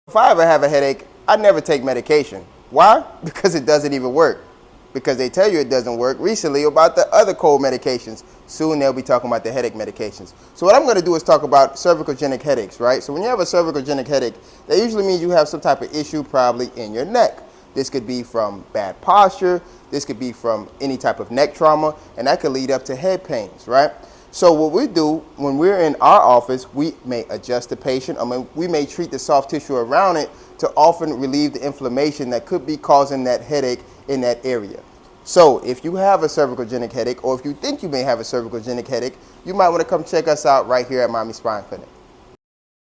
If I ever have a headache, I never take medication. Why? Because it doesn't even work. Because they tell you it doesn't work recently about the other cold medications. Soon they'll be talking about the headache medications. So what I'm going to do is talk about cervicogenic headaches, right? So when you have a cervicogenic headache, that usually means you have some type of issue probably in your neck. This could be from bad posture, this could be from any type of neck trauma, and that could lead up to head pains, right? So what we do when we're in our office, we may adjust the patient. We may treat the soft tissue around it to often relieve the inflammation that could be causing that headache in that area. So if you have a cervicogenic headache, or if you think you may have a cervicogenic headache, you might want to come check us out right here at Miami Spine Clinic.